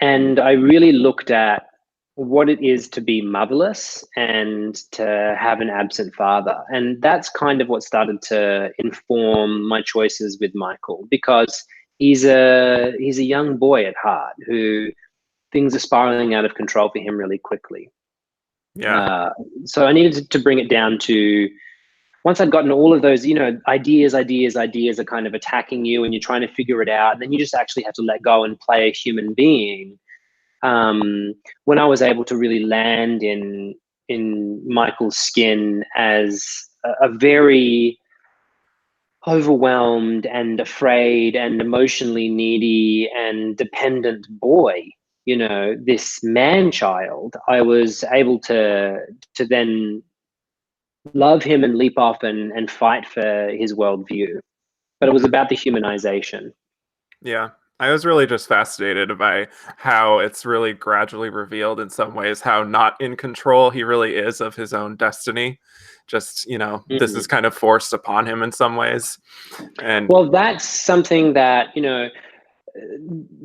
And I really looked at what it is to be motherless and to have an absent father. And that's kind of what started to inform my choices with Michael, because he's a young boy at heart who things are spiraling out of control for him really quickly. Yeah. So I needed to bring it down to, once I'd gotten all of those, ideas are kind of attacking you and you're trying to figure it out. And then you just actually have to let go and play a human being. When I was able to really land in Michael's skin as a very overwhelmed and afraid and emotionally needy and dependent boy, this man child, I was able to then love him and leap off and fight for his worldview. But it was about the humanization. Yeah. I was really just fascinated by how it's really gradually revealed in some ways how not in control he really is of his own destiny. Just, this is kind of forced upon him in some ways. And well, that's something that,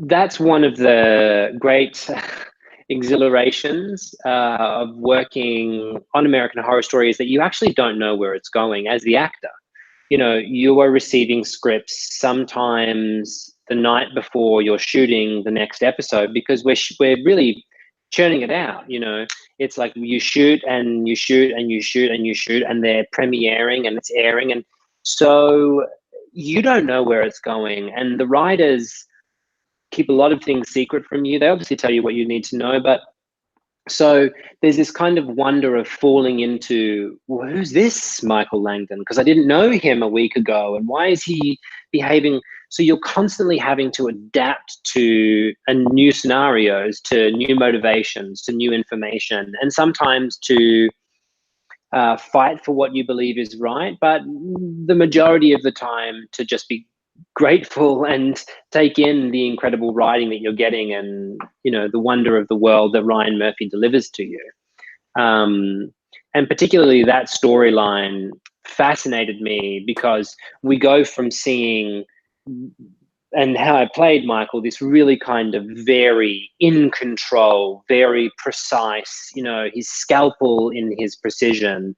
that's one of the great exhilarations of working on American Horror Story, is that you actually don't know where it's going as the actor. You are receiving scripts sometimes the night before you're shooting the next episode, because we're really churning it out. It's like you shoot and you shoot and you shoot and you shoot, and they're premiering and it's airing, and so you don't know where it's going. And the writers keep a lot of things secret from you. They obviously tell you what you need to know, but so there's this kind of wonder of falling into, well, who's this Michael Langdon? Because I didn't know him a week ago, and why is he behaving? So you're constantly having to adapt to new scenarios, to new motivations, to new information, and sometimes to fight for what you believe is right, but the majority of the time to just be grateful and take in the incredible writing that you're getting, and the wonder of the world that Ryan Murphy delivers to you. And particularly that storyline fascinated me, because we go from seeing, and how I played Michael, this really kind of very in control, very precise, his scalpel in his precision,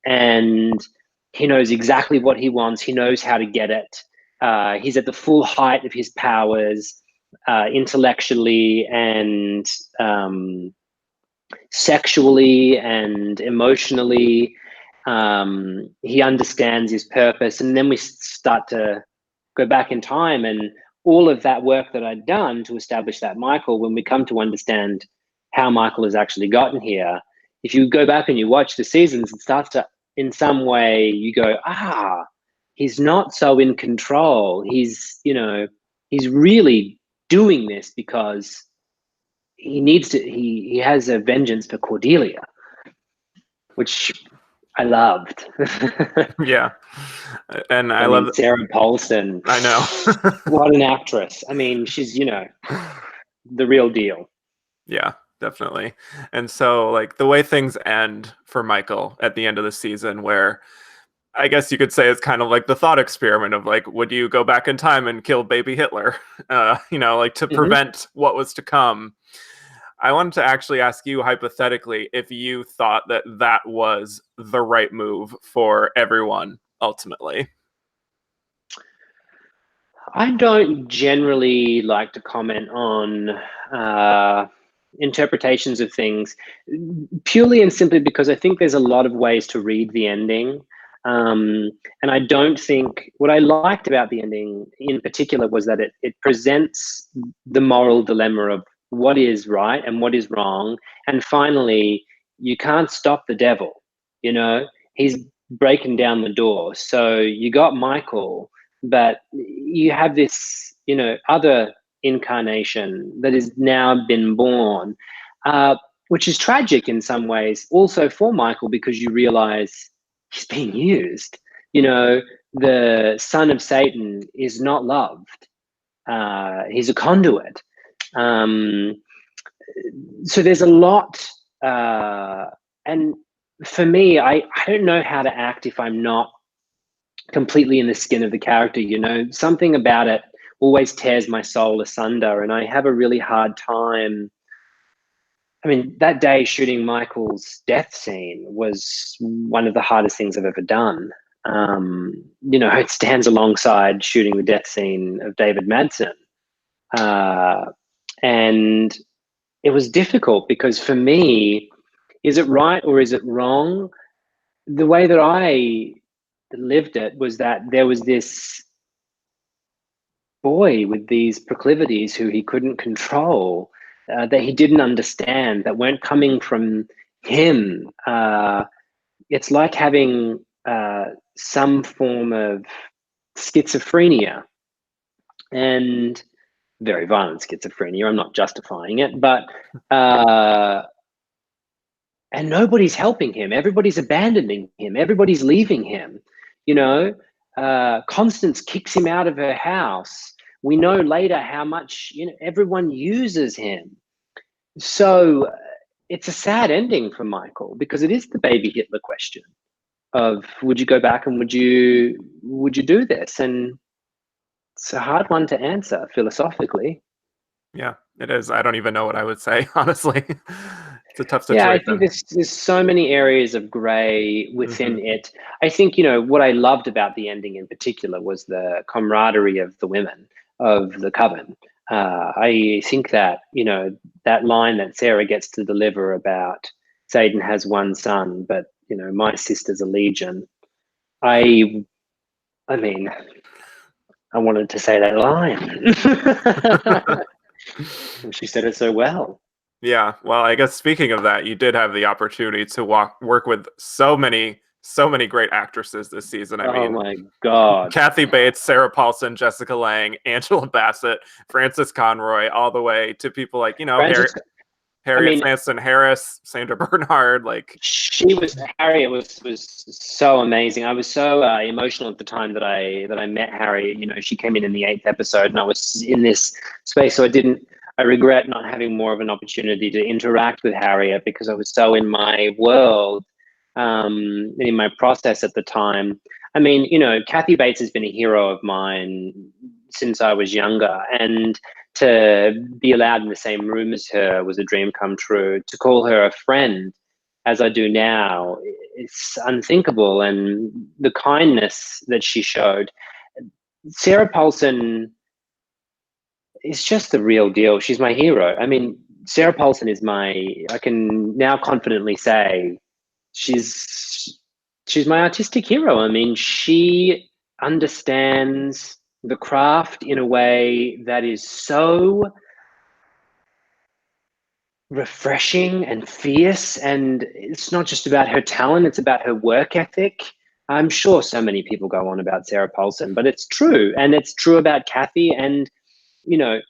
and he knows exactly what he wants. He knows how to get it. He's at the full height of his powers, intellectually and sexually and emotionally. He understands his purpose. And then we start to go back in time, and all of that work that I'd done to establish that Michael, when we come to understand how Michael has actually gotten here, if you go back and you watch the seasons, it starts to, in some way, you go, he's not so in control. He's really doing this because he needs to, he has a vengeance for Cordelia, which I loved. yeah. And I mean, love Sarah Paulson. I know. What an actress. I mean, she's, the real deal. Yeah, definitely. And so like the way things end for Michael at the end of the season, where I guess you could say it's kind of like the thought experiment of like, would you go back in time and kill baby Hitler? Like to prevent what was to come. I wanted to actually ask you hypothetically if you thought that that was the right move for everyone ultimately. I don't generally like to comment on interpretations of things, purely and simply because I think there's a lot of ways to read the ending. And I don't think, what I liked about the ending in particular was that it presents the moral dilemma of what is right and what is wrong. And finally, you can't stop the devil, he's breaking down the door. So you got Michael, but you have this, other incarnation that has now been born, which is tragic in some ways, also for Michael, because you realize he's being used. The son of Satan is not loved. He's a conduit. So there's a lot. And for me, I don't know how to act if I'm not completely in the skin of the character. Something about it always tears my soul asunder. And I have a really hard time. I mean, that day shooting Michael's death scene was one of the hardest things I've ever done. It stands alongside shooting the death scene of David Madsen. And it was difficult because for me, is it right or is it wrong? The way that I lived it was that there was this boy with these proclivities who he couldn't control, that he didn't understand, that weren't coming from him. It's like having some form of schizophrenia, and very violent schizophrenia. I'm not justifying it, but and nobody's helping him. Everybody's abandoning him. Everybody's leaving him. Constance kicks him out of her house. We know later how much everyone uses him. So it's a sad ending for Michael, because it is the baby Hitler question of, would you go back and would you do this? And it's a hard one to answer philosophically. Yeah, it is. I don't even know what I would say, honestly. It's a tough situation. Yeah, I think there's so many areas of gray within it. I think, what I loved about the ending in particular was the camaraderie of the women of the coven. I think that, that line that Sarah gets to deliver about Satan has one son, but, my sister's a legion. I mean, I wanted to say that line. And she said it so well. Yeah, well, I guess speaking of that, you did have the opportunity to work with so many great actresses this season. I mean, my God. Kathy Bates, Sarah Paulson, Jessica Lange, Angela Bassett, Frances Conroy, all the way to people like, Harriet Sanson Harris, Sandra Bernhard. Harriet was so amazing. I was so emotional at the time that I met Harriet. She came in the 8th episode, and I was in this space, so I regret not having more of an opportunity to interact with Harriet, because I was so in my world, in my process at the time. I mean, Kathy Bates has been a hero of mine since I was younger, and to be allowed in the same room as her was a dream come true. To call her a friend, as I do now, it's unthinkable. And the kindness that she showed. Sarah Paulson is just the real deal. She's my hero. I mean, Sarah Paulson is I can now confidently say she's my artistic hero. I mean, she understands the craft in a way that is so refreshing and fierce. And it's not just about her talent, it's about her work ethic. I'm sure so many people go on about Sarah Paulson, but it's true. And it's true about Kathy and,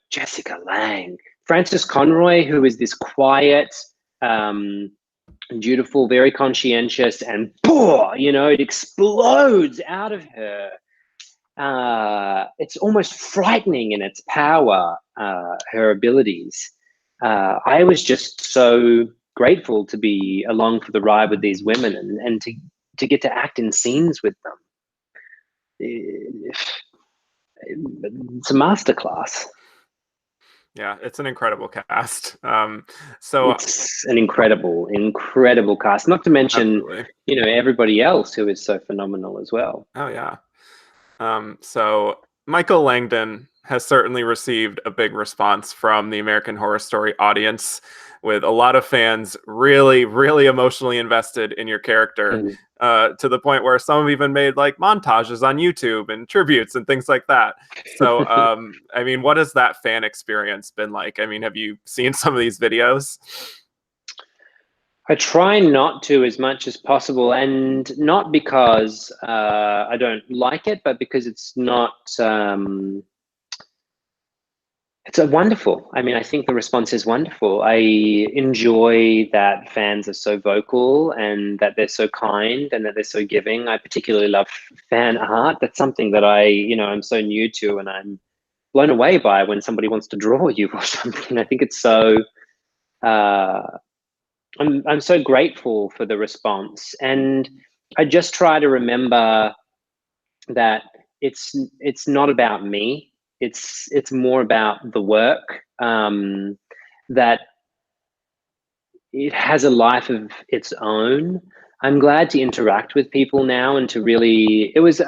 Jessica Lange, Frances Conroy, who is this quiet, dutiful, very conscientious, and it explodes out of her. It's almost frightening in its power, her abilities. I was just so grateful to be along for the ride with these women and to get to act in scenes with them. It's a masterclass. Yeah, it's an incredible cast. So it's an incredible cast. Not to mention, everybody else who is so phenomenal as well. Oh yeah. So Michael Langdon has certainly received a big response from the American Horror Story audience, with a lot of fans really, really emotionally invested in your character, to the point where some have even made montages on YouTube and tributes and things like that. So, I mean, what has that fan experience been like? I mean, have you seen some of these videos? I try not to as much as possible, and not because I don't like it, but because it's not. It's wonderful. I mean, I think the response is wonderful. I enjoy that fans are so vocal and that they're so kind and that they're so giving. I particularly love fan art. That's something that I'm so new to, and I'm blown away by when somebody wants to draw you or something. I think it's so. I'm so grateful for the response, and I just try to remember that it's not about me. It's more about the work, that it has a life of its own. I'm glad to interact with people now and to really, it was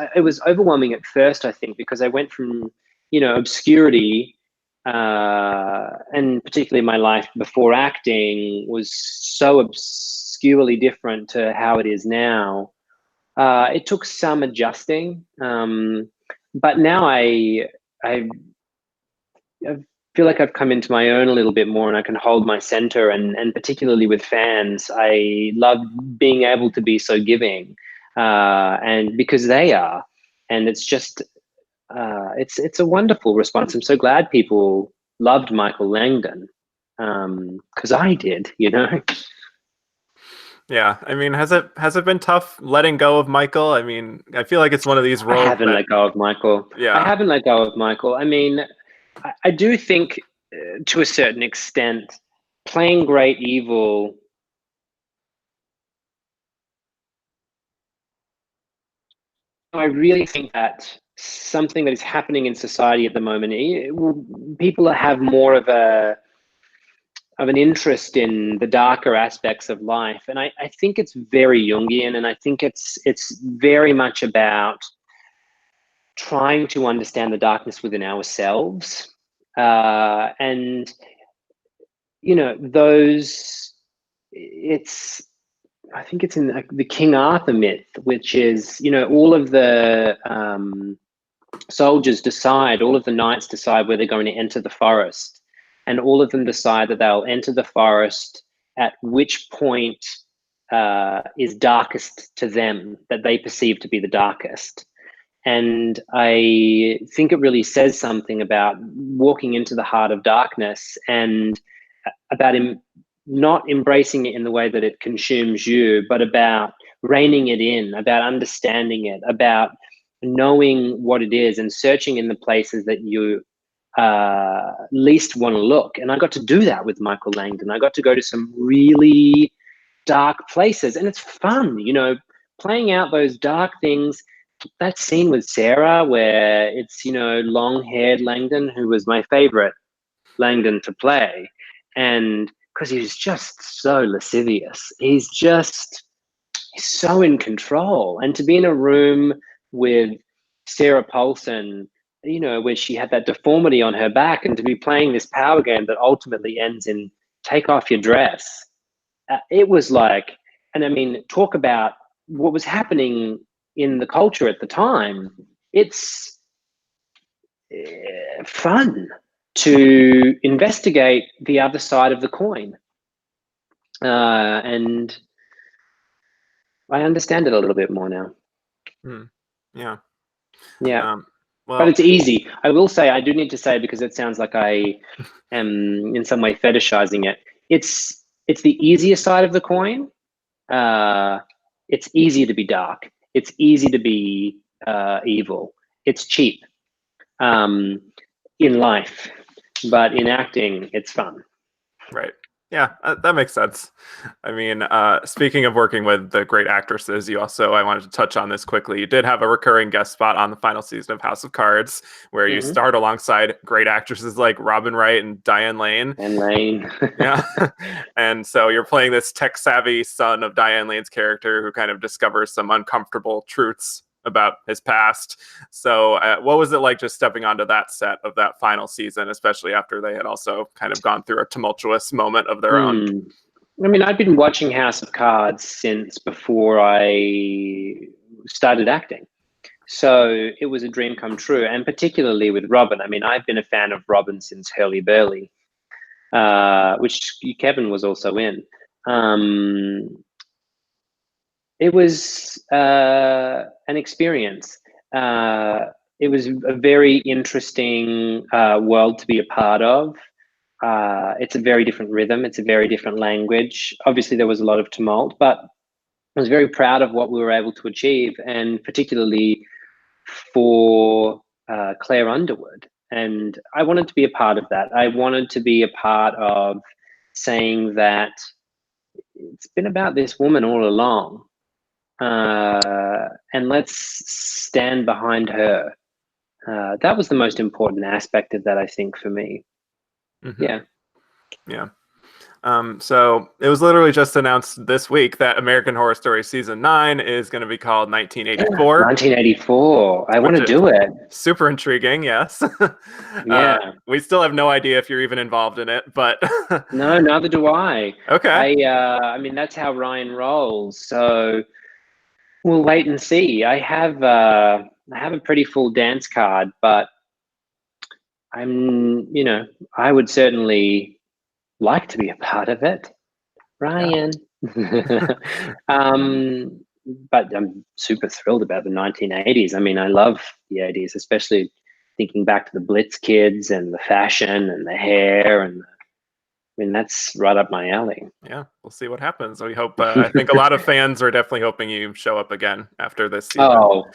overwhelming at first, I think, because I went from, obscurity, and particularly my life before acting was so obscurely different to how it is now. It took some adjusting, but now I I feel like I've come into my own a little bit more, and I can hold my center. And particularly with fans, I love being able to be so giving, and because they are, and it's just it's a wonderful response. I'm so glad people loved Michael Langdon, because I did, Yeah, I mean, has it been tough letting go of Michael? I mean, I feel like it's one of these I roles haven't that, let go of Michael. I yeah, haven't let go of Michael. I mean, I do think, to a certain extent, playing great evil. I really think that something that is happening in society at the moment, people have more of an interest in the darker aspects of life, and I think it's very Jungian, and I think it's very much about trying to understand the darkness within ourselves, and those. It's I think it's in the King Arthur myth, which is, all of the soldiers decide, all of the knights decide where they're going to enter the forest. And all of them decide that they'll enter the forest at which point is darkest to them, that they perceive to be the darkest. And I think it really says something about walking into the heart of darkness, and about him not embracing it in the way that it consumes you, but about reining it in, about understanding it, about knowing what it is and searching in the places that you least want to look. And I got to do that with Michael Langdon. I got to go to some really dark places, and it's fun, playing out those dark things. That scene with Sarah, where it's, long haired Langdon, who was my favorite Langdon to play. And because he's just so lascivious, he's so in control. And to be in a room with Sarah Paulson, where she had that deformity on her back, and to be playing this power game that ultimately ends in take off your dress, it was like, and I mean, talk about what was happening in the culture at the time. It's fun to investigate the other side of the coin. And I understand it a little bit more now. yeah. Yeah. But Well, it's easy. I will say, I do need to say, because it sounds like I am in some way fetishizing it. It's the easier side of the coin. It's easy to be dark. It's easy to be evil. It's cheap in life, but in acting, it's fun. right. Yeah, that makes sense. I mean, speaking of working with the great actresses, I wanted to touch on this quickly. You did have a recurring guest spot on the final season of House of Cards, where you starred alongside great actresses like Robin Wright and Diane Lane. And Lane. Yeah. And so you're playing this tech-savvy son of Diane Lane's character who kind of discovers some uncomfortable truths about his past. So what was it like just stepping onto that set of that final season, especially after they had also kind of gone through a tumultuous moment of their own? I mean, I've been watching House of Cards since before I started acting. So it was a dream come true, and particularly with Robin. I mean, I've been a fan of Robin since Hurly Burly, which Kevin was also in. It was an experience. It was a very interesting world to be a part of. It's a very different rhythm. It's a very different language. Obviously, there was a lot of tumult, but I was very proud of what we were able to achieve, and particularly for Claire Underwood. And I wanted to be a part of that. I wanted to be a part of saying that it's been about this woman all along, and let's stand behind her. that was the most important aspect of that, I think, for me. Mm-hmm. Yeah. Yeah. So it was literally just announced this week that American Horror Story Season 9 is going to be called 1984. 1984. I want Which to is do it. super intriguing, yes. Yeah. We still have no idea if you're even involved in it, but No, neither do I. okay. I mean, that's how Ryan rolls. So we'll wait and see. I have a pretty full dance card, but I would certainly like to be a part of it, Yeah. Ryan. um, but I'm super thrilled about the 1980s. I mean, I love the 80s, especially thinking back to the Blitz kids and the fashion and the hair, and I mean, that's right up my alley. Yeah, we'll see what happens. We hope. I think a lot of fans are definitely hoping you show up again after this season. Oh,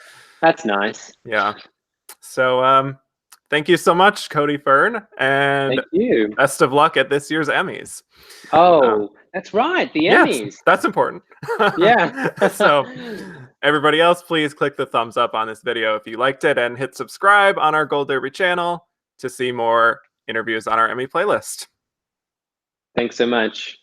that's nice. Yeah. So, thank you so much, Cody Fern, and Thank you. best of luck at this year's Emmys. Oh, that's right. The Yes, Emmys. that's important. Yeah. So, everybody else, please click the thumbs up on this video if you liked it, and hit subscribe on our Gold Derby channel to see more interviews on our Emmy playlist. Thanks so much.